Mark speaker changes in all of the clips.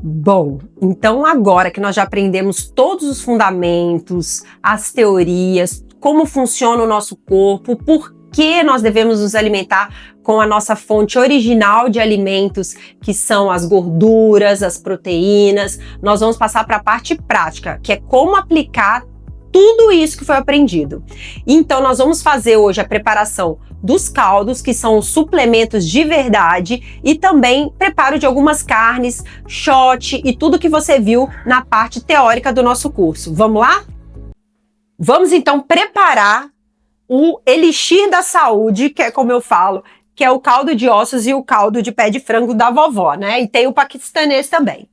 Speaker 1: Bom, então agora que nós já aprendemos todos os fundamentos, as teorias, como funciona o nosso corpo, por que nós devemos nos alimentar com a nossa fonte original de alimentos, que são as gorduras, as proteínas, nós vamos passar para a parte prática, que é como aplicar tudo isso que foi aprendido. Então nós vamos fazer hoje a preparação dos caldos, que são os suplementos de verdade, e também preparo de algumas carnes, shot e tudo que você viu na parte teórica do nosso curso. Vamos lá? Vamos então preparar o elixir da saúde, que é como eu falo, que é o caldo de ossos e o caldo de pé de frango da vovó, né? E tem o paquistanês também.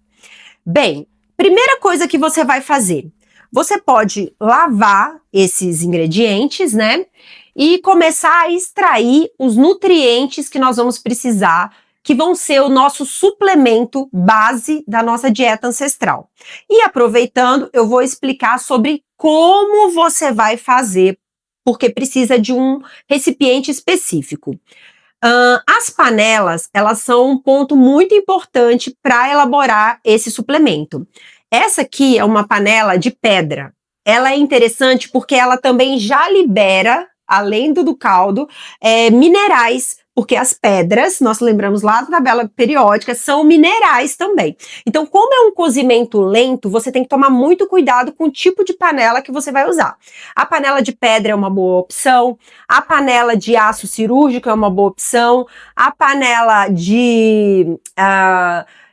Speaker 1: Bem, primeira coisa que você vai fazer, você pode lavar esses ingredientes, né? E começar a extrair os nutrientes que nós vamos precisar, que vão ser o nosso suplemento base da nossa dieta ancestral. E aproveitando, eu vou explicar sobre como você vai fazer, porque precisa de um recipiente específico. As panelas, elas são um ponto muito importante para elaborar esse suplemento. Essa aqui é uma panela de pedra. Ela é interessante porque ela também já libera, além do caldo, minerais, porque as pedras, nós lembramos lá da tabela periódica, são minerais também. Então, como é um cozimento lento, você tem que tomar muito cuidado com o tipo de panela que você vai usar. A panela de pedra é uma boa opção, a panela de aço cirúrgico é uma boa opção, a panela de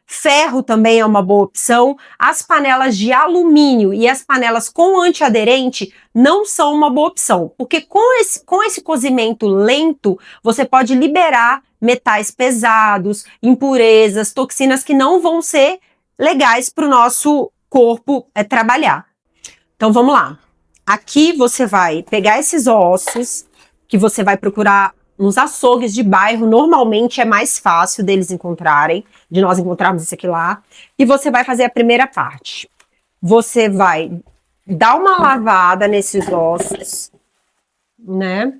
Speaker 1: ferro também é uma boa opção. As panelas de alumínio e as panelas com antiaderente não são uma boa opção, porque com esse cozimento lento, você pode liberar metais pesados, impurezas, toxinas que não vão ser legais para o nosso corpo trabalhar. Então vamos lá. Aqui você vai pegar esses ossos, que você vai procurar nos açougues de bairro, normalmente é mais fácil deles encontrarem, de nós encontrarmos esse aqui lá, e você vai fazer a primeira parte. Você vai dar uma lavada nesses ossos, né?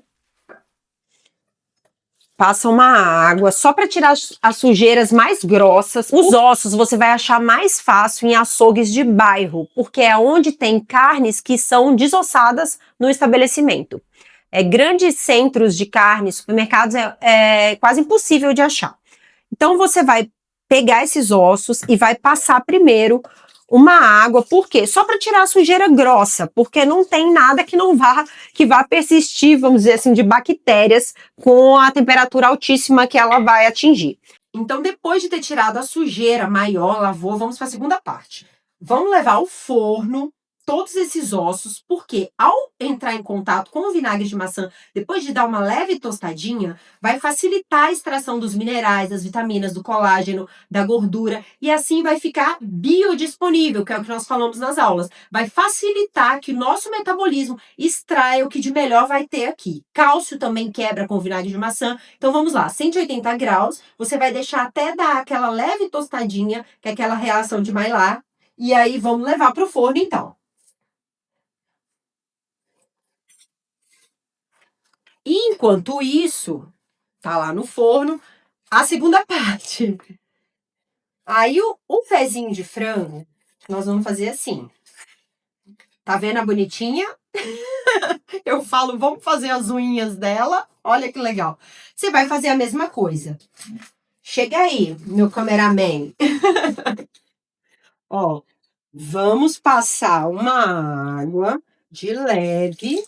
Speaker 1: Passa uma água só para tirar as sujeiras mais grossas. Os ossos você vai achar mais fácil em açougues de bairro, porque é onde tem carnes que são desossadas no estabelecimento. Grandes centros de carne, supermercados, é quase impossível de achar. Então você vai pegar esses ossos e vai passar primeiro uma água, por quê? Só para tirar a sujeira grossa, porque não tem nada que vá persistir, vamos dizer assim, de bactérias com a temperatura altíssima que ela vai atingir. Então, depois de ter tirado a sujeira maior, lavou, vamos para a segunda parte. Vamos levar ao forno todos esses ossos, porque ao entrar em contato com o vinagre de maçã, depois de dar uma leve tostadinha, vai facilitar a extração dos minerais, das vitaminas, do colágeno, da gordura, e assim vai ficar biodisponível, que é o que nós falamos nas aulas. Vai facilitar que o nosso metabolismo extraia o que de melhor vai ter aqui. Cálcio também quebra com o vinagre de maçã. Então vamos lá, 180 graus, você vai deixar até dar aquela leve tostadinha, que é aquela reação de Maillard, e aí vamos levar para o forno então. E enquanto isso, tá lá no forno, a segunda parte. Aí o pezinho de frango, nós vamos fazer assim. Tá vendo a bonitinha? Eu falo, vamos fazer as unhas dela. Olha que legal. Você vai fazer a mesma coisa. Chega aí, meu cameraman. Ó, vamos passar uma água de leve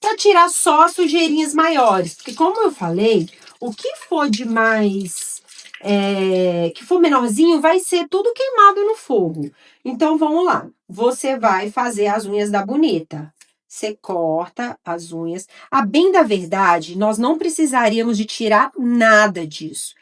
Speaker 1: para tirar só as sujeirinhas maiores. Porque como eu falei, o que for de mais, que for menorzinho, vai ser tudo queimado no fogo. Então, vamos lá. Você vai fazer as unhas da bonita. Você corta as unhas. A bem da verdade, nós não precisaríamos de tirar nada disso.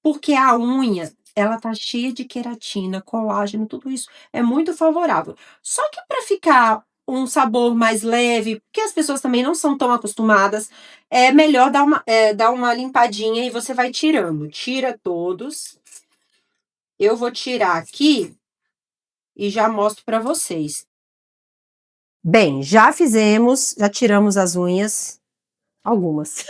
Speaker 1: Porque a unha, ela tá cheia de queratina, colágeno, tudo isso é muito favorável. Só que para ficar um sabor mais leve, porque as pessoas também não são tão acostumadas, é melhor dar uma limpadinha e você vai tirando. Tira todos. Eu vou tirar aqui e já mostro para vocês. Bem, já tiramos as unhas, algumas.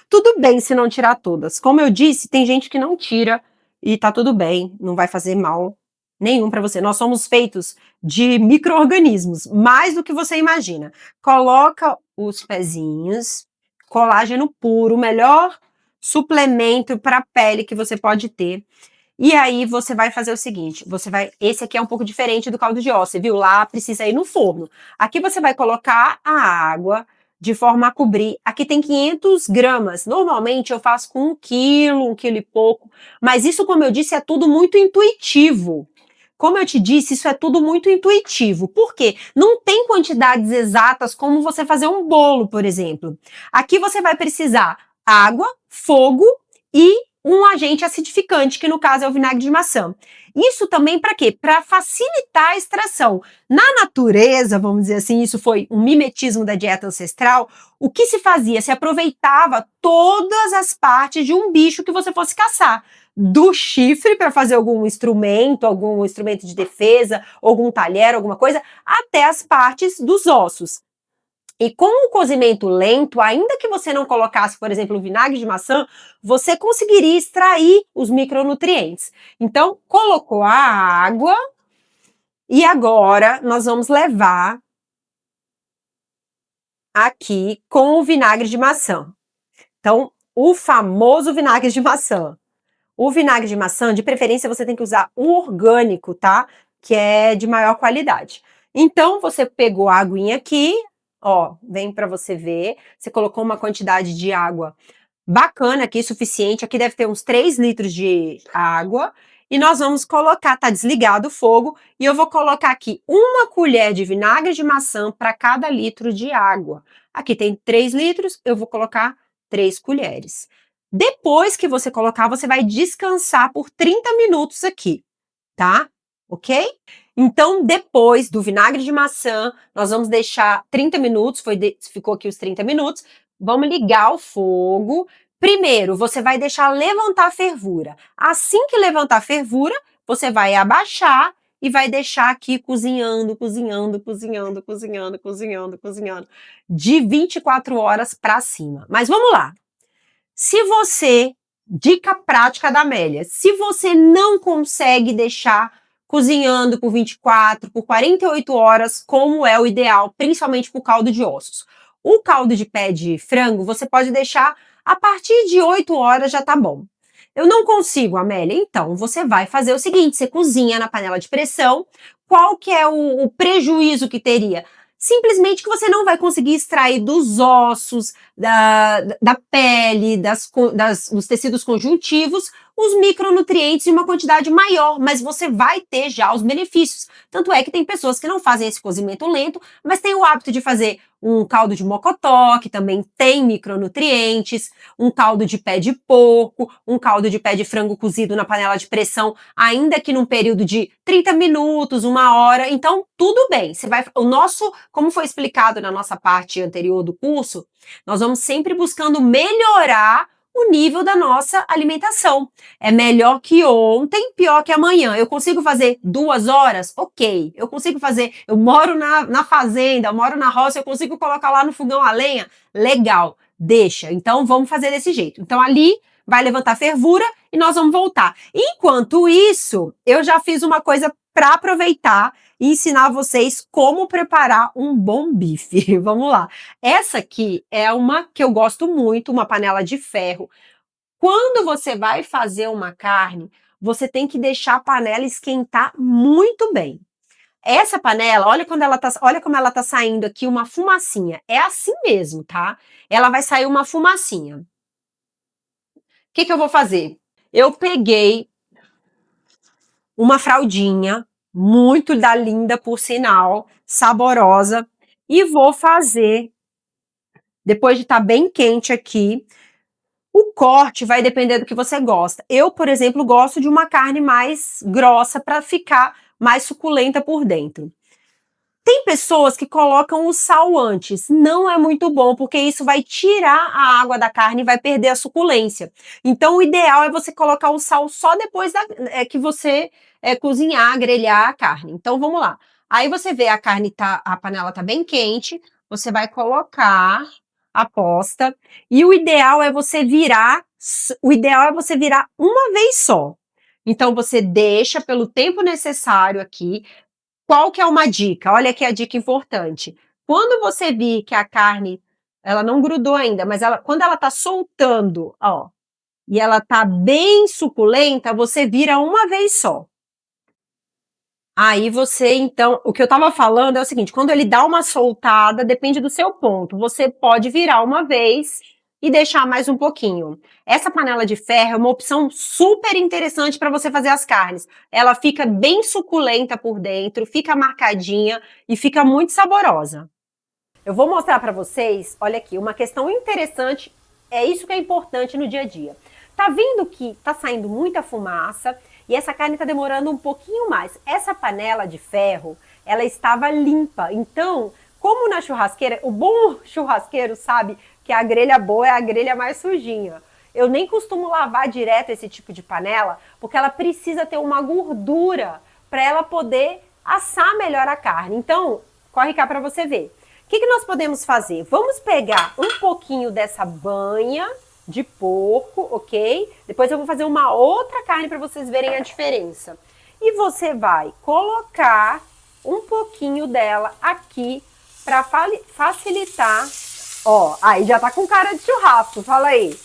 Speaker 1: Tudo bem se não tirar todas. Como eu disse, tem gente que não tira e tá tudo bem, não vai fazer mal Nenhum para você. Nós somos feitos de micro-organismos, mais do que você imagina. Coloca os pezinhos, colágeno puro, o melhor suplemento para a pele que você pode ter. E aí você vai fazer o seguinte, esse aqui é um pouco diferente do caldo de osso, você viu? Lá precisa ir no forno. Aqui você vai colocar a água de forma a cobrir. Aqui tem 500 gramas. Normalmente eu faço com 1 quilo e pouco. Mas isso, como eu disse, é tudo muito intuitivo. Como eu te disse, isso é tudo muito intuitivo. Por quê? Não tem quantidades exatas como você fazer um bolo, por exemplo. Aqui você vai precisar água, fogo e um agente acidificante, que no caso é o vinagre de maçã. Isso também para quê? Para facilitar a extração. Na natureza, vamos dizer assim, isso foi um mimetismo da dieta ancestral, o que se fazia? Se aproveitava todas as partes de um bicho que você fosse caçar. Do chifre para fazer algum instrumento de defesa, algum talher, alguma coisa, até as partes dos ossos. E com o cozimento lento, ainda que você não colocasse, por exemplo, o vinagre de maçã, você conseguiria extrair os micronutrientes. Então, colocou a água e agora nós vamos levar aqui com o vinagre de maçã. Então, o famoso vinagre de maçã. O vinagre de maçã, de preferência, você tem que usar o orgânico, tá? Que é de maior qualidade. Então, você pegou a aguinha aqui, ó, vem para você ver. Você colocou uma quantidade de água bacana aqui, suficiente. Aqui deve ter uns 3 litros de água. E nós vamos colocar, tá desligado o fogo, e eu vou colocar aqui 1 colher de vinagre de maçã para cada litro de água. Aqui tem 3 litros, eu vou colocar 3 colheres. Depois que você colocar, você vai descansar por 30 minutos aqui, tá? Ok? Então, depois do vinagre de maçã, nós vamos deixar 30 minutos, ficou aqui os 30 minutos. Vamos ligar o fogo. Primeiro, você vai deixar levantar a fervura. Assim que levantar a fervura, você vai abaixar e vai deixar aqui cozinhando, cozinhando, cozinhando, cozinhando, cozinhando, cozinhando, de 24 horas para cima. Mas vamos lá. Se você, dica prática da Amélia, se você não consegue deixar cozinhando por 24, por 48 horas, como é o ideal, principalmente para o caldo de ossos. O caldo de pé de frango, você pode deixar a partir de 8 horas já tá bom. Eu não consigo, Amélia. Então, você vai fazer o seguinte, você cozinha na panela de pressão. Qual que é o prejuízo que teria? Simplesmente que você não vai conseguir extrair dos ossos, da pele, dos tecidos conjuntivos, os micronutrientes em uma quantidade maior, mas você vai ter já os benefícios. Tanto é que tem pessoas que não fazem esse cozimento lento, mas têm o hábito de fazer um caldo de mocotó, que também tem micronutrientes, um caldo de pé de porco, um caldo de pé de frango cozido na panela de pressão, ainda que num período de 30 minutos, 1 hora. Então, tudo bem. Como foi explicado na nossa parte anterior do curso, nós vamos sempre buscando melhorar o nível da nossa alimentação. É melhor que ontem, pior que amanhã. Eu consigo fazer 2 horas? Ok. Eu consigo fazer, eu moro na fazenda, eu moro na roça, eu consigo colocar lá no fogão a lenha? Legal, deixa. Então vamos fazer desse jeito. Então ali vai levantar fervura e nós vamos voltar. Enquanto isso, eu já fiz uma coisa para aproveitar e ensinar vocês como preparar um bom bife. Vamos lá. Essa aqui é uma que eu gosto muito, uma panela de ferro. Quando você vai fazer uma carne, você tem que deixar a panela esquentar muito bem. Essa panela, olha como ela tá saindo aqui uma fumacinha. É assim mesmo, tá? Ela vai sair uma fumacinha. O que eu vou fazer? Eu peguei uma fraldinha, muito linda, por sinal, saborosa, e vou fazer, depois de estar bem quente aqui, o corte vai depender do que você gosta. Eu, por exemplo, gosto de uma carne mais grossa para ficar mais suculenta por dentro. Tem pessoas que colocam o sal antes. Não é muito bom, porque isso vai tirar a água da carne e vai perder a suculência. Então, o ideal é você colocar o sal só depois que você cozinhar, grelhar a carne. Então, vamos lá. Aí você vê a panela tá bem quente, você vai colocar a posta e o ideal é você virar uma vez só. Então você deixa pelo tempo necessário aqui. Qual que é uma dica? Olha aqui a dica importante. Quando você vir que a carne, ela não grudou ainda, mas quando ela tá soltando, ó, e ela tá bem suculenta, você vira uma vez só. Aí você então, o que eu estava falando é o seguinte, quando ele dá uma soltada, depende do seu ponto, você pode virar uma vez e deixar mais um pouquinho. Essa panela de ferro é uma opção super interessante para você fazer as carnes. Ela fica bem suculenta por dentro, fica marcadinha e fica muito saborosa. Eu vou mostrar para vocês, olha aqui, uma questão interessante, é isso que é importante no dia a dia. Tá vendo que tá saindo muita fumaça e essa carne tá demorando um pouquinho mais. Essa panela de ferro, ela estava limpa. Então, como na churrasqueira, o bom churrasqueiro sabe que a grelha boa é a grelha mais sujinha. Eu nem costumo lavar direto esse tipo de panela, porque ela precisa ter uma gordura para ela poder assar melhor a carne. Então, corre cá para você ver. O que nós podemos fazer? Vamos pegar um pouquinho dessa banha de porco, ok? Depois eu vou fazer uma outra carne para vocês verem a diferença. E você vai colocar um pouquinho dela aqui para facilitar. Ó, aí já tá com cara de churrasco, fala aí.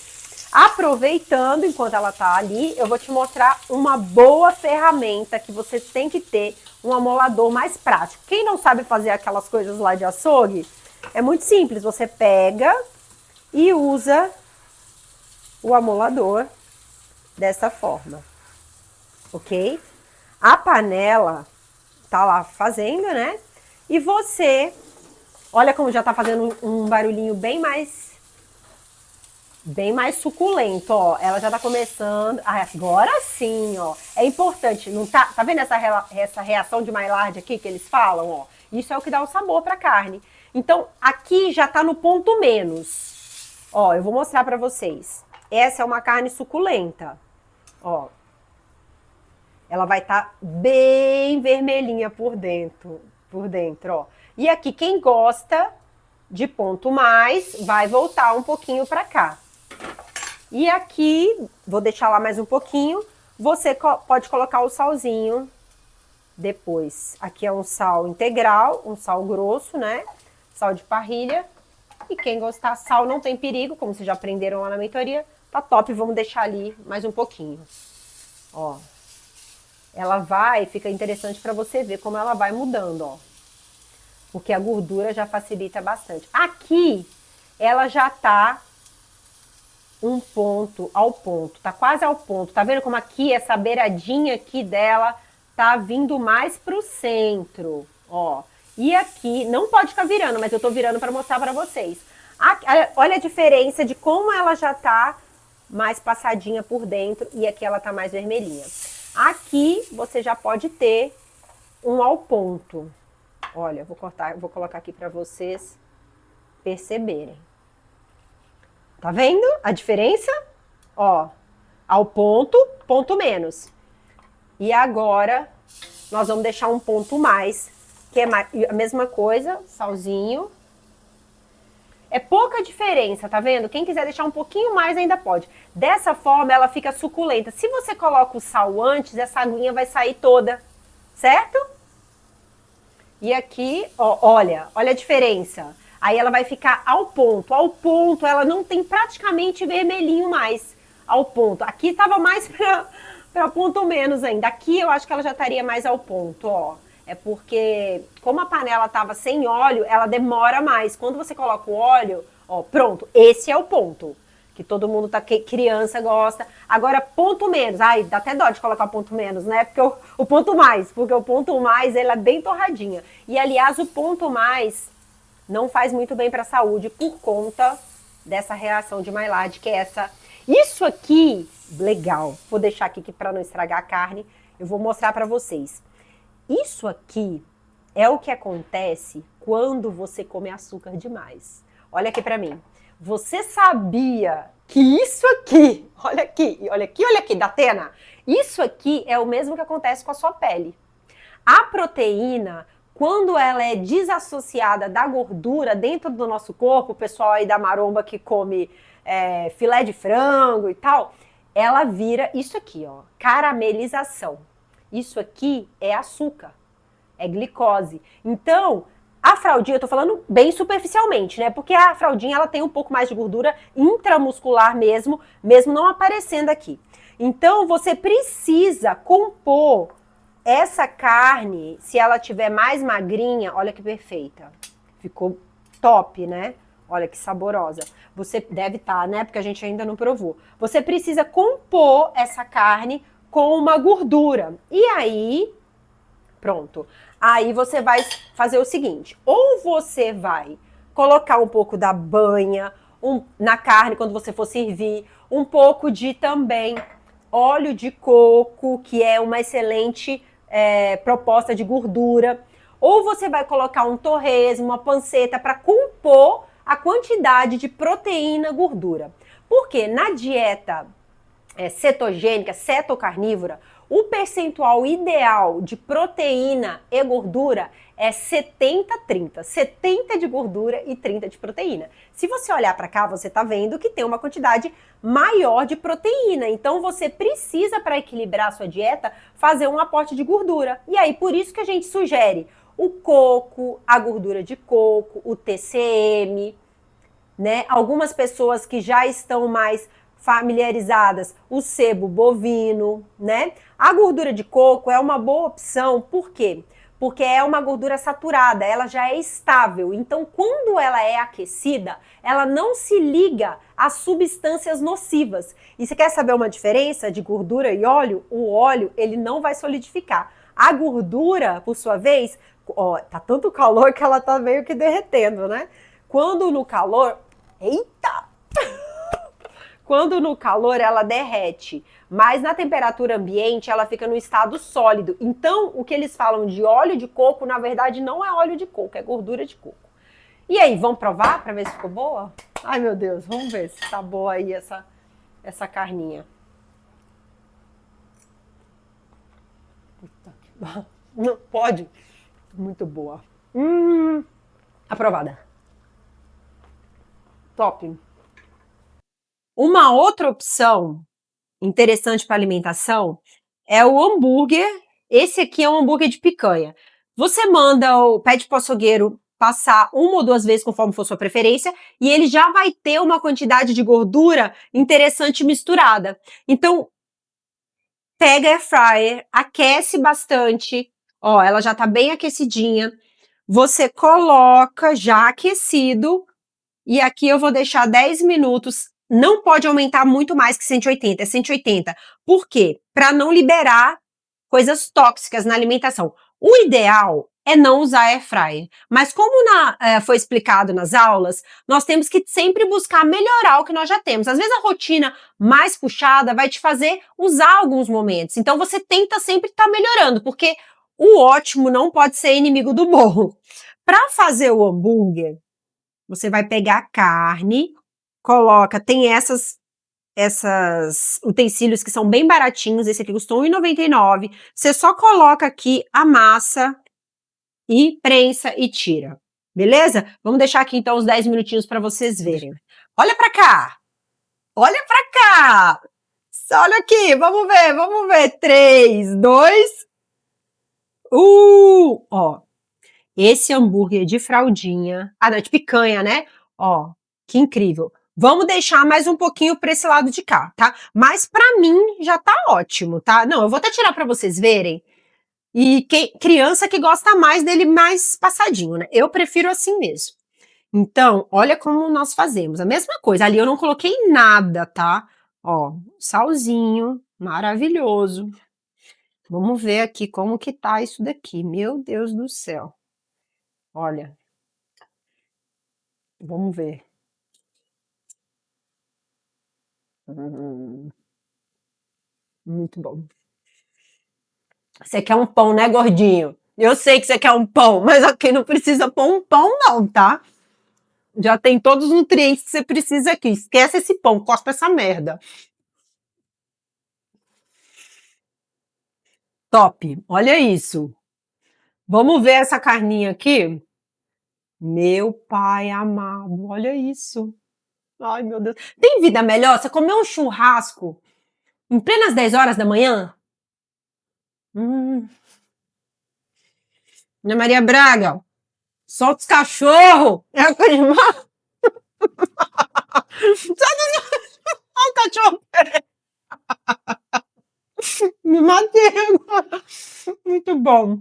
Speaker 1: Aproveitando, enquanto ela tá ali, eu vou te mostrar uma boa ferramenta que você tem que ter, um amolador mais prático. Quem não sabe fazer aquelas coisas lá de açougue, é muito simples. Você pega e usa o amolador dessa forma, ok? A panela tá lá fazendo, né? E você, olha como já tá fazendo um barulhinho bem mais suculento, ó. Ela já tá começando. Ah, agora sim, ó. É importante, não tá? Tá vendo essa reação de Maillard aqui que eles falam, ó? Isso é o que dá o sabor pra carne. Então, aqui já tá no ponto menos. Ó, eu vou mostrar pra vocês. Essa é uma carne suculenta, ó. Ela vai estar bem vermelhinha por dentro, ó. E aqui, quem gosta de ponto mais, vai voltar um pouquinho pra cá. E aqui, vou deixar lá mais um pouquinho, você pode colocar o salzinho depois. Aqui é um sal integral, um sal grosso, né? Sal de parrilha. E quem gostar, sal não tem perigo, como vocês já aprenderam lá na mentoria, tá top, vamos deixar ali mais um pouquinho. Ó. Ela fica interessante para você ver como ela vai mudando, ó. Porque a gordura já facilita bastante. Aqui, ela já tá um ponto ao ponto, tá quase ao ponto. Tá vendo como aqui, essa beiradinha aqui dela tá vindo mais pro centro, ó. E aqui, não pode ficar virando, mas eu tô virando para mostrar para vocês. Aqui, olha a diferença de como ela já tá mais passadinha por dentro e aqui ela tá mais vermelhinha. Aqui você já pode ter um ao ponto. Olha, vou colocar aqui para vocês perceberem. Tá vendo a diferença? Ó, ao ponto, ponto menos. E agora nós vamos deixar um ponto mais, que é a mesma coisa, salzinho. É pouca diferença, tá vendo? Quem quiser deixar um pouquinho mais ainda pode. Dessa forma ela fica suculenta. Se você coloca o sal antes, essa aguinha vai sair toda, certo? E aqui, ó, olha a diferença. Aí ela vai ficar ao ponto. Ao ponto, ela não tem praticamente vermelhinho mais. Ao ponto. Aqui tava mais pra ponto menos ainda. Aqui eu acho que ela já estaria mais ao ponto, ó. É porque, como a panela tava sem óleo, ela demora mais. Quando você coloca o óleo, ó, pronto. Esse é o ponto. Que todo mundo criança gosta. Agora, ponto menos. Ai, dá até dó de colocar ponto menos, né? Porque o ponto mais. Porque o ponto mais, ele é bem torradinha. E, aliás, o ponto mais não faz muito bem para a saúde por conta dessa reação de Maillard, que é essa. Isso aqui, legal. Vou deixar aqui para não estragar a carne. Eu vou mostrar para vocês. Isso aqui é o que acontece quando você come açúcar demais. Olha aqui para mim. Você sabia que isso aqui, olha aqui, olha aqui, olha aqui, Datena, isso aqui é o mesmo que acontece com a sua pele. A proteína, quando ela é desassociada da gordura dentro do nosso corpo, o pessoal aí da maromba que come filé de frango e tal, ela vira isso aqui, ó, caramelização. Isso aqui é açúcar, é glicose. Então, a fraldinha, eu tô falando bem superficialmente, né? Porque a fraldinha ela tem um pouco mais de gordura intramuscular mesmo, mesmo não aparecendo aqui. Então, você precisa compor essa carne, se ela tiver mais magrinha, olha que perfeita. Ficou top, né? Olha que saborosa. Você deve estar, né? Porque a gente ainda não provou. Você precisa compor essa carne com uma gordura. E aí, pronto. Aí você vai fazer o seguinte: ou você vai colocar um pouco da banha na carne quando você for servir, um pouco de também óleo de coco, que é uma excelente proposta de gordura. Ou você vai colocar um torresmo, uma panceta para compor a quantidade de proteína, gordura. Porque na dieta cetogênica, cetocarnívora, o percentual ideal de proteína e gordura é 70-30. 70 de gordura e 30 de proteína. Se você olhar para cá, você está vendo que tem uma quantidade maior de proteína. Então você precisa, para equilibrar a sua dieta, fazer um aporte de gordura. E aí, por isso que a gente sugere o coco, a gordura de coco, o TCM, né? Algumas pessoas que já estão mais familiarizadas, o sebo bovino, né? A gordura de coco é uma boa opção, por quê? Porque é uma gordura saturada, ela já é estável. Então, quando ela é aquecida, ela não se liga a substâncias nocivas. E você quer saber uma diferença de gordura e óleo? O óleo, ele não vai solidificar. A gordura, por sua vez, ó, tá tanto calor que ela tá meio que derretendo, né? Quando no calor, eita! Quando no calor ela derrete, mas na temperatura ambiente ela fica no estado sólido. Então, o que eles falam de óleo de coco, na verdade não é óleo de coco, é gordura de coco. E aí, vamos provar para ver se ficou boa? Ai, meu Deus, vamos ver se tá boa aí essa carninha. Não pode? Muito boa. Aprovada. Top. Uma outra opção interessante para alimentação é o hambúrguer. Esse aqui é um hambúrguer de picanha. Você pede para o açougueiro passar uma ou duas vezes, conforme for sua preferência, e ele já vai ter uma quantidade de gordura interessante misturada. Então, pega a air fryer, aquece bastante, ó, ela já tá bem aquecidinha. Você coloca já aquecido, e aqui eu vou deixar 10 minutos. Não pode aumentar muito mais que 180, é 180. Por quê? Para não liberar coisas tóxicas na alimentação. O ideal é não usar air fryer. Mas como foi explicado nas aulas, nós temos que sempre buscar melhorar o que nós já temos. Às vezes a rotina mais puxada vai te fazer usar alguns momentos. Então você tenta sempre estar melhorando, porque o ótimo não pode ser inimigo do bom. Para fazer o hambúrguer, você vai pegar a carne, tem essas utensílios que são bem baratinhos, esse aqui custou R$1,99. Você só coloca aqui a massa e prensa e tira. Beleza? Vamos deixar aqui então uns 10 minutinhos para vocês verem. Olha para cá! Olha para cá! Olha aqui, vamos ver, vamos ver. 3, 2, ó. Esse hambúrguer de fraldinha, não, de picanha, né? Ó, que incrível. Vamos deixar mais um pouquinho para esse lado de cá, tá? Mas para mim já tá ótimo, tá? Não, eu vou até tirar para vocês verem. E criança que gosta mais dele mais passadinho, né? Eu prefiro assim mesmo. Então, olha como nós fazemos. A mesma coisa. Ali eu não coloquei nada, tá? Ó, salzinho, maravilhoso. Vamos ver aqui como que tá isso daqui. Meu Deus do céu. Olha, vamos ver. Muito bom. Você quer um pão, né, gordinho? Eu sei que você quer um pão, mas aqui não precisa pôr um pão, não, tá? Já tem todos os nutrientes que você precisa aqui. Esquece esse pão, cospe essa merda. Top, olha isso. Vamos ver essa carninha aqui? Meu pai amado, olha isso. Ai, meu Deus. Tem vida melhor? Você comer um churrasco Em plenas 10 horas da manhã? Ana Maria Braga, solta os cachorros! É a coisa mais... Solta o cachorro! Me matei agora. Muito bom.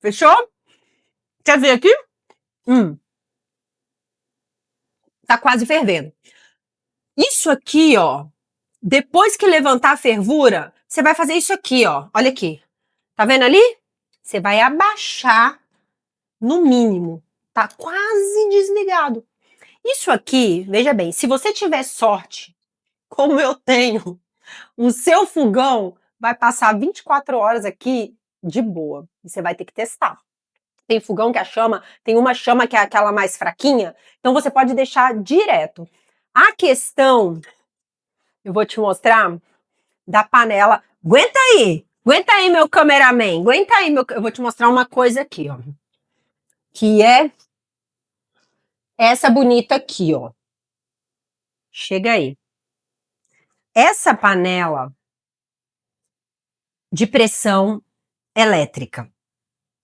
Speaker 1: Fechou? Quer ver aqui? Tá quase fervendo. Isso aqui, ó, depois que levantar a fervura, você vai fazer isso aqui, ó. Olha aqui. Tá vendo ali? Você vai abaixar no mínimo. Tá quase desligado. Isso aqui, veja bem, se você tiver sorte, como eu tenho, o seu fogão vai passar 24 horas aqui de boa. E você vai ter que testar. Tem fogão que a chama, tem uma chama que é aquela mais fraquinha, então você pode deixar direto. A questão, eu vou te mostrar, da panela. Aguenta aí, meu cameraman, aguenta aí, meu... Eu vou te mostrar uma coisa aqui, ó. Que é essa bonita aqui, ó. Chega aí. Essa panela de pressão elétrica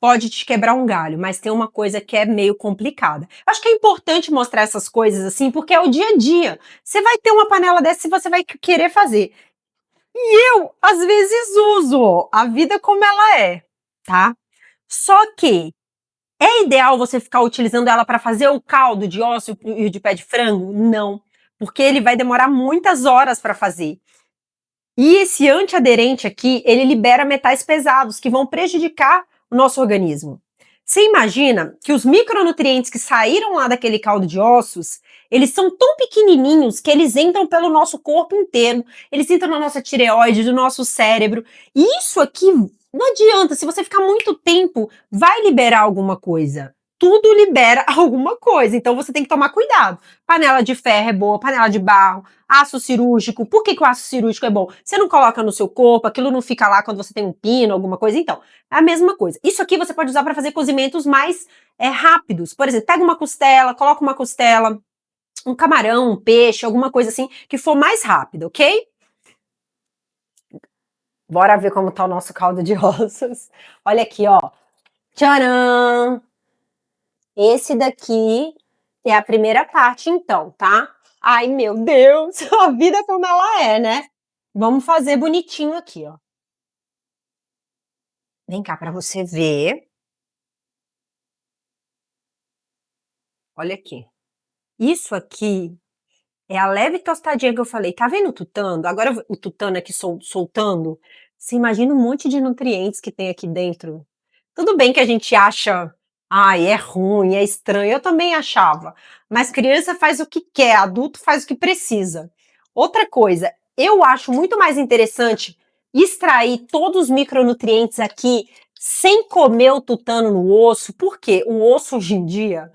Speaker 1: pode te quebrar um galho, mas tem uma coisa que é meio complicada. Acho que é importante mostrar essas coisas assim, porque é o dia a dia. Você vai ter uma panela dessa e você vai querer fazer. E eu, às vezes, uso a vida como ela é, tá? Só que é ideal você ficar utilizando ela para fazer o caldo de osso e de pé de frango? Não, porque ele vai demorar muitas horas para fazer. E esse antiaderente aqui, ele libera metais pesados que vão prejudicar o nosso organismo. Você imagina que os micronutrientes que saíram lá daquele caldo de ossos, eles são tão pequenininhos que eles entram pelo nosso corpo inteiro, eles entram na nossa tireoide, no nosso cérebro. E isso aqui, não adianta, se você ficar muito tempo, vai liberar alguma coisa. Tudo libera alguma coisa, então você tem que tomar cuidado. Panela de ferro é boa, panela de barro, aço cirúrgico. Por que o aço cirúrgico é bom? Você não coloca no seu corpo, aquilo não fica lá quando você tem um pino, alguma coisa. Então, é a mesma coisa. Isso aqui você pode usar para fazer cozimentos mais rápidos. Por exemplo, pega uma costela, coloca uma costela, um camarão, um peixe, alguma coisa assim, que for mais rápido, ok? Bora ver como tá o nosso caldo de ossos. Olha aqui, ó. Tcharam! Esse daqui é a primeira parte, então, tá? Ai, meu Deus, a vida como ela é, né? Vamos fazer bonitinho aqui, ó. Vem cá para você ver. Olha aqui. Isso aqui é a leve tostadinha que eu falei. Tá vendo o tutano? Agora o tutano aqui soltando. Você imagina um monte de nutrientes que tem aqui dentro. Tudo bem que a gente acha, ai, é ruim, é estranho. Eu também achava. Mas criança faz o que quer, adulto faz o que precisa. Outra coisa, eu acho muito mais interessante extrair todos os micronutrientes aqui sem comer o tutano no osso, porque o osso hoje em dia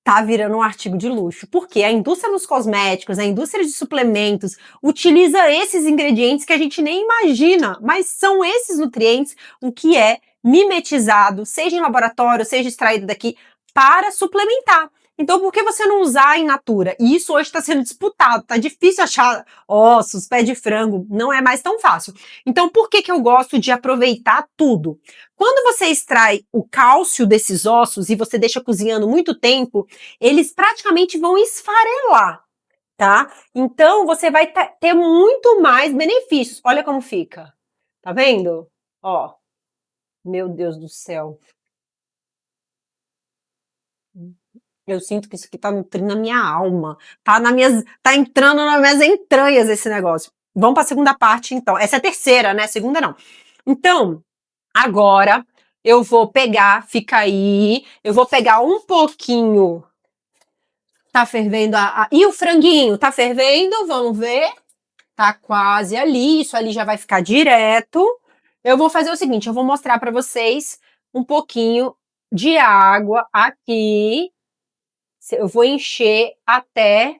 Speaker 1: tá virando um artigo de luxo. Porque a indústria dos cosméticos, a indústria de suplementos, utiliza esses ingredientes que a gente nem imagina, mas são esses nutrientes o que é mimetizado, seja em laboratório, seja extraído daqui, para suplementar. Então, por que você não usar em natura? E isso hoje está sendo disputado, tá difícil achar ossos, pé de frango, não é mais tão fácil. Então, por que que eu gosto de aproveitar tudo? Quando você extrai o cálcio desses ossos e você deixa cozinhando muito tempo, eles praticamente vão esfarelar, tá? Então, você vai ter muito mais benefícios. Olha como fica. Tá vendo? Ó, meu Deus do céu. Eu sinto que isso aqui tá nutrindo a minha alma. Tá entrando nas minhas entranhas esse negócio. Vamos para a segunda parte, então. Essa é a terceira, né? Segunda não. Então, agora eu vou pegar, fica aí, eu vou pegar um pouquinho. Tá fervendo E o franguinho, tá fervendo? Vamos ver. Tá quase ali, isso ali já vai ficar direto. Eu vou fazer o seguinte, eu vou mostrar para vocês um pouquinho de água aqui. Eu vou encher até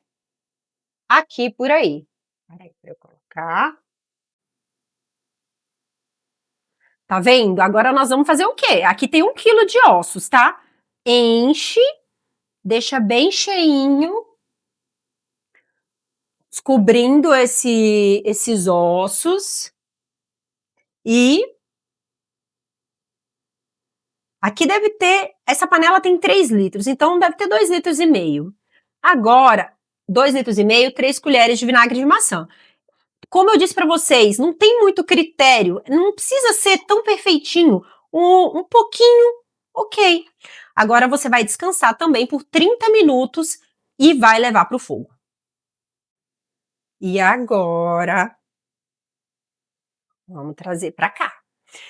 Speaker 1: aqui por aí. Peraí, pra eu colocar. Tá vendo? Agora nós vamos fazer o quê? Aqui tem 1 quilo de ossos, tá? Enche, deixa bem cheinho. descobrindo esses ossos e aqui deve ter, essa panela tem 3 litros, então deve ter 2,5 litros. Agora, 2,5 litros, 3 colheres de vinagre de maçã. Como eu disse para vocês, não tem muito critério, não precisa ser tão perfeitinho, um pouquinho, ok. Agora você vai descansar também por 30 minutos e vai levar para o fogo. E agora, vamos trazer para cá.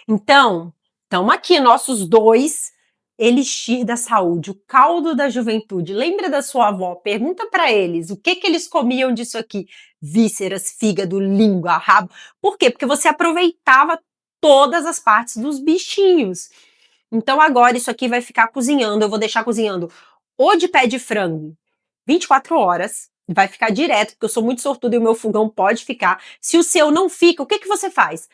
Speaker 1: Então, estamos aqui, nossos dois elixir da saúde, o caldo da juventude. Lembra da sua avó? Pergunta para eles o que eles comiam disso aqui: vísceras, fígado, língua, rabo. Por quê? Porque você aproveitava todas as partes dos bichinhos. Então agora isso aqui vai ficar cozinhando. Eu vou deixar cozinhando ou de pé de frango 24 horas. Vai ficar direto, porque eu sou muito sortuda e o meu fogão pode ficar. Se o seu não fica, o que você faz?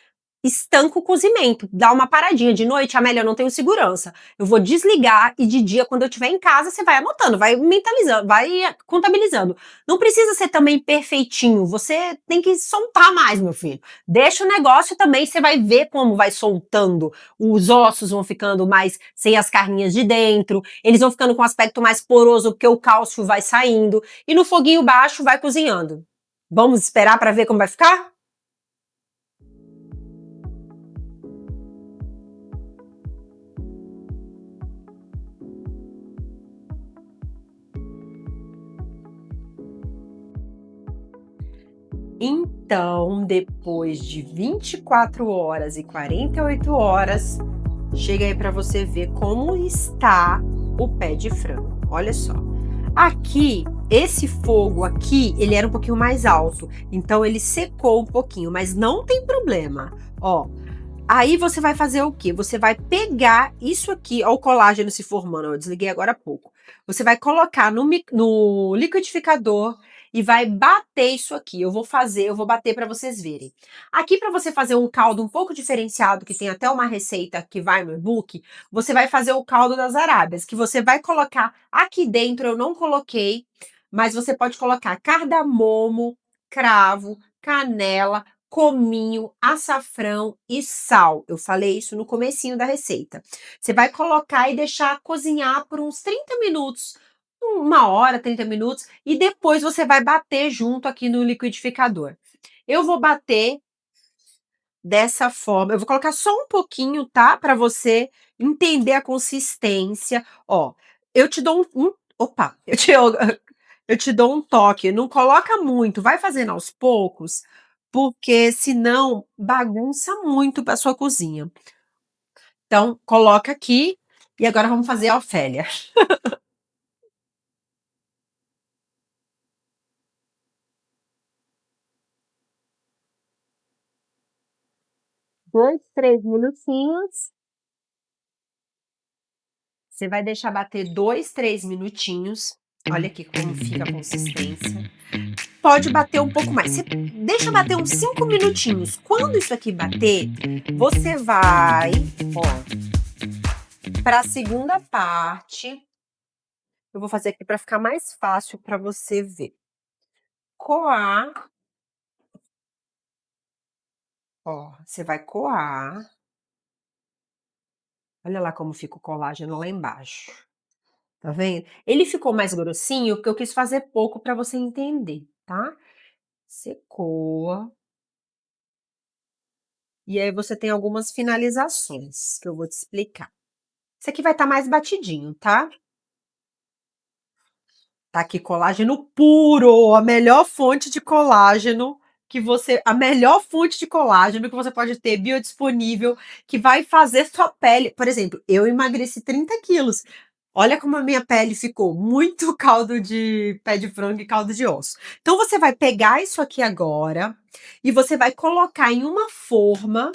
Speaker 1: Estanca o cozimento, dá uma paradinha. De noite, Amélia, eu não tenho segurança. Eu vou desligar e de dia, quando eu estiver em casa, você vai anotando, vai mentalizando, vai contabilizando. Não precisa ser também perfeitinho, você tem que soltar mais, meu filho. Deixa o negócio também, você vai ver como vai soltando. Os ossos vão ficando mais sem as carninhas de dentro, eles vão ficando com aspecto mais poroso, porque o cálcio vai saindo. E no foguinho baixo, vai cozinhando. Vamos esperar para ver como vai ficar? Então, depois de 24 horas e 48 horas, chega aí para você ver como está o pé de frango. Olha só. Aqui, esse fogo aqui, ele era um pouquinho mais alto, então ele secou um pouquinho, mas não tem problema. Ó, aí você vai fazer o quê? Você vai pegar isso aqui, ó, o colágeno se formando, eu desliguei agora há pouco. Você vai colocar no liquidificador e vai bater isso aqui. Eu vou bater para vocês verem. Aqui, para você fazer um caldo um pouco diferenciado, que tem até uma receita que vai no e-book, você vai fazer o caldo das Arábias, que você vai colocar aqui dentro, eu não coloquei, mas você pode colocar cardamomo, cravo, canela, cominho, açafrão e sal. Eu falei isso no comecinho da receita. Você vai colocar e deixar cozinhar por uns 30 minutos, 1 hora, 30 minutos, e depois você vai bater junto aqui no liquidificador. Eu vou bater dessa forma, eu vou colocar só um pouquinho, tá? Para você entender a consistência. Ó, eu te dou opa, eu te dou um toque, não coloca muito, vai fazendo aos poucos, porque senão bagunça muito para sua cozinha. Então, coloca aqui e agora vamos fazer a Ofélia. 2, 3 minutinhos. Você vai deixar bater 2, 3 minutinhos. Olha aqui como fica a consistência. Pode bater um pouco mais. Você deixa bater uns 5 minutinhos. Quando isso aqui bater, você vai, ó, para a segunda parte. Eu vou fazer aqui para ficar mais fácil para você ver. Coar. Ó, você vai coar. Olha lá como fica o colágeno lá embaixo. Tá vendo? Ele ficou mais grossinho porque eu quis fazer pouco para você entender, tá? Você coa. E aí você tem algumas finalizações que eu vou te explicar. Esse aqui vai estar mais batidinho, tá? Tá aqui colágeno puro, a melhor fonte de colágeno a melhor fonte de colágeno que você pode ter biodisponível, que vai fazer sua pele. Por exemplo, eu emagreci 30 quilos. Olha como a minha pele ficou, muito caldo de pé de frango e caldo de osso. Então você vai pegar isso aqui agora e você vai colocar em uma forma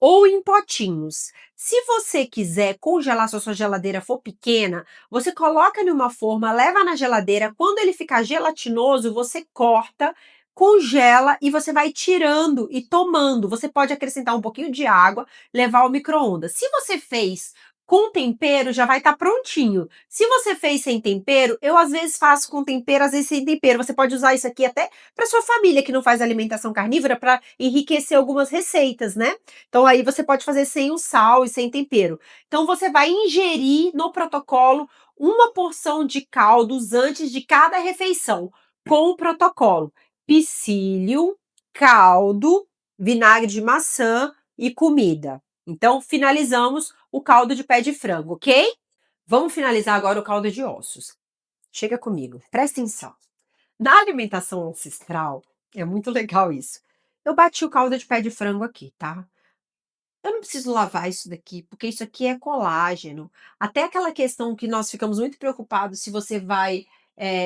Speaker 1: ou em potinhos. Se você quiser congelar, se a sua geladeira for pequena, você coloca em uma forma, leva na geladeira, quando ele ficar gelatinoso, você corta, congela e você vai tirando e tomando. Você pode acrescentar um pouquinho de água, levar ao micro-ondas. Se você fez Com tempero já vai estar prontinho. Se você fez sem tempero, eu às vezes faço com tempero, às vezes sem tempero. Você pode usar isso aqui até para sua família que não faz alimentação carnívora para enriquecer algumas receitas, né? Então aí você pode fazer sem o sal e sem tempero. Então você vai ingerir no protocolo uma porção de caldos antes de cada refeição, com o protocolo: psyllium, caldo, vinagre de maçã e comida. Então, finalizamos o caldo de pé de frango, ok? Vamos finalizar agora o caldo de ossos. Chega comigo, presta atenção. Na alimentação ancestral, é muito legal isso. Eu bati o caldo de pé de frango aqui, tá? Eu não preciso lavar isso daqui, porque isso aqui é colágeno. Até aquela questão que nós ficamos muito preocupados se você vai.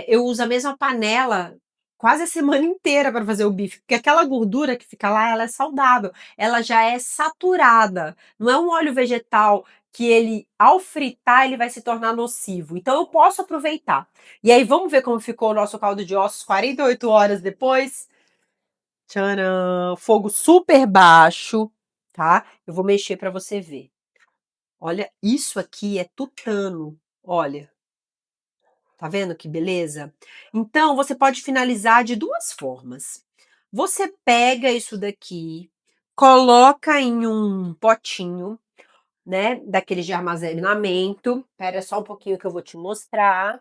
Speaker 1: Eu uso a mesma panela quase a semana inteira para fazer o bife, porque aquela gordura que fica lá, ela é saudável, ela já é saturada. Não é um óleo vegetal que ele, ao fritar, ele vai se tornar nocivo. Então eu posso aproveitar. E aí vamos ver como ficou o nosso caldo de ossos 48 horas depois. Tcharam! Fogo super baixo, tá? Eu vou mexer para você ver. Olha, isso aqui é tutano. Olha, tá vendo que beleza? Então, você pode finalizar de duas formas. Você pega isso daqui, coloca em um potinho, né, daqueles de armazenamento. Espera só um pouquinho que eu vou te mostrar.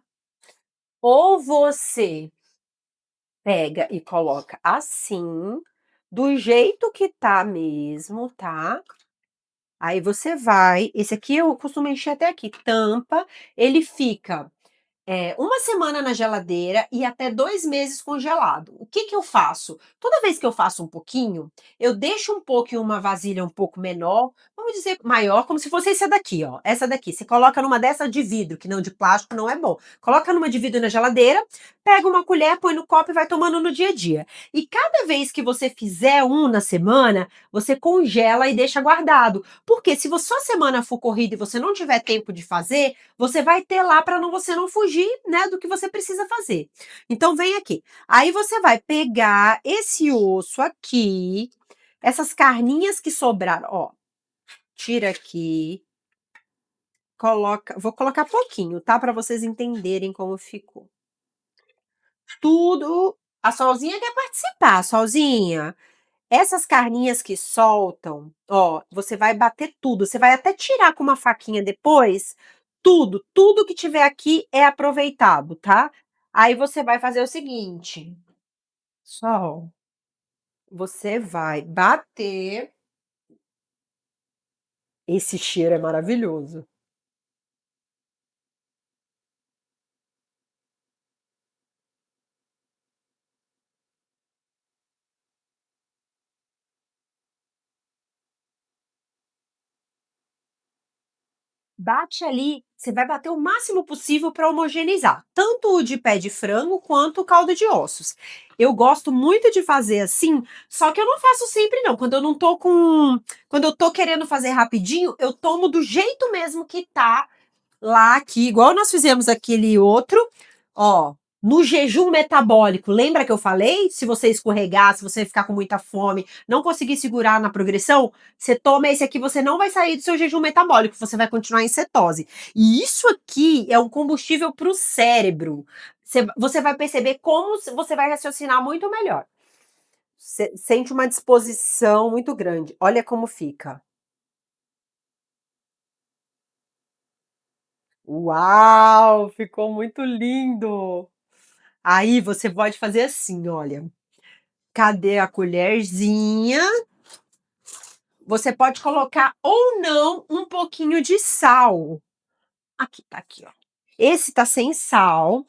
Speaker 1: Ou você pega e coloca assim, do jeito que tá mesmo, tá? Aí você vai, esse aqui eu costumo encher até aqui, tampa, ele fica uma semana na geladeira e até 2 meses congelado. O que que eu faço? Toda vez que eu faço um pouquinho, eu deixo um pouco em uma vasilha um pouco menor, vamos dizer maior, como se fosse essa daqui, ó. Essa daqui. Você coloca numa dessa de vidro, que não de plástico, não é bom. Coloca numa de vidro na geladeira, pega uma colher, põe no copo e vai tomando no dia a dia. E cada vez que você fizer um na semana, você congela e deixa guardado. Porque se a sua semana for corrida e você não tiver tempo de fazer, você vai ter lá para você não fugir, né, do que você precisa fazer. Então vem aqui. Aí você vai pegar esse osso aqui, essas carninhas que sobraram, ó. Tira aqui, coloca, vou colocar pouquinho, tá, para vocês entenderem como ficou. Tudo, a Solzinha quer participar, Solzinha. Essas carninhas que soltam, ó, você vai bater tudo, você vai até tirar com uma faquinha depois, tudo que tiver aqui é aproveitado, tá? Aí você vai fazer o seguinte, Sol, você vai bater, esse cheiro é maravilhoso. Bate ali, você vai bater o máximo possível para homogeneizar, tanto o de pé de frango quanto o caldo de ossos. Eu gosto muito de fazer assim, só que eu não faço sempre não. Quando eu tô querendo fazer rapidinho, eu tomo do jeito mesmo que tá lá aqui, igual nós fizemos aquele outro, ó, no jejum metabólico. Lembra que eu falei? Se você escorregar, se você ficar com muita fome, não conseguir segurar na progressão, você toma esse aqui, você não vai sair do seu jejum metabólico, você vai continuar em cetose. E isso aqui é um combustível para o cérebro. Você vai perceber como você vai raciocinar muito melhor. Você sente uma disposição muito grande. Olha como fica. Uau, ficou muito lindo! Aí você pode fazer assim, olha. Cadê a colherzinha? Você pode colocar ou não um pouquinho de sal. Aqui, tá aqui, ó. Esse tá sem sal.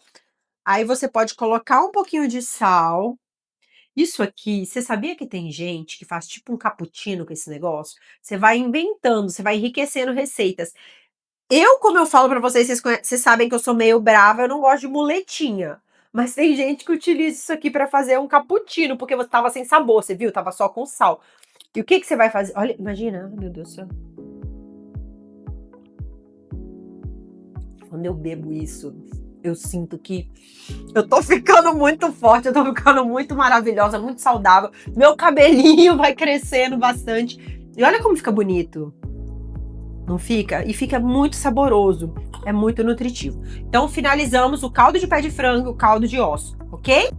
Speaker 1: Aí você pode colocar um pouquinho de sal. Isso aqui, você sabia que tem gente que faz tipo um cappuccino com esse negócio? Você vai inventando, você vai enriquecendo receitas. Como eu falo pra vocês, vocês sabem que eu sou meio brava, eu não gosto de muletinha. Mas tem gente que utiliza isso aqui pra fazer um cappuccino, porque você tava sem sabor, você viu? Tava só com sal. E o que que você vai fazer? Olha, imagina, ai meu Deus do céu. Quando eu bebo isso, eu sinto que eu tô ficando muito forte, eu tô ficando muito maravilhosa, muito saudável. Meu cabelinho vai crescendo bastante. E olha como fica bonito. Não fica? E fica muito saboroso, é muito nutritivo. Então finalizamos o caldo de pé de frango e o caldo de osso, ok?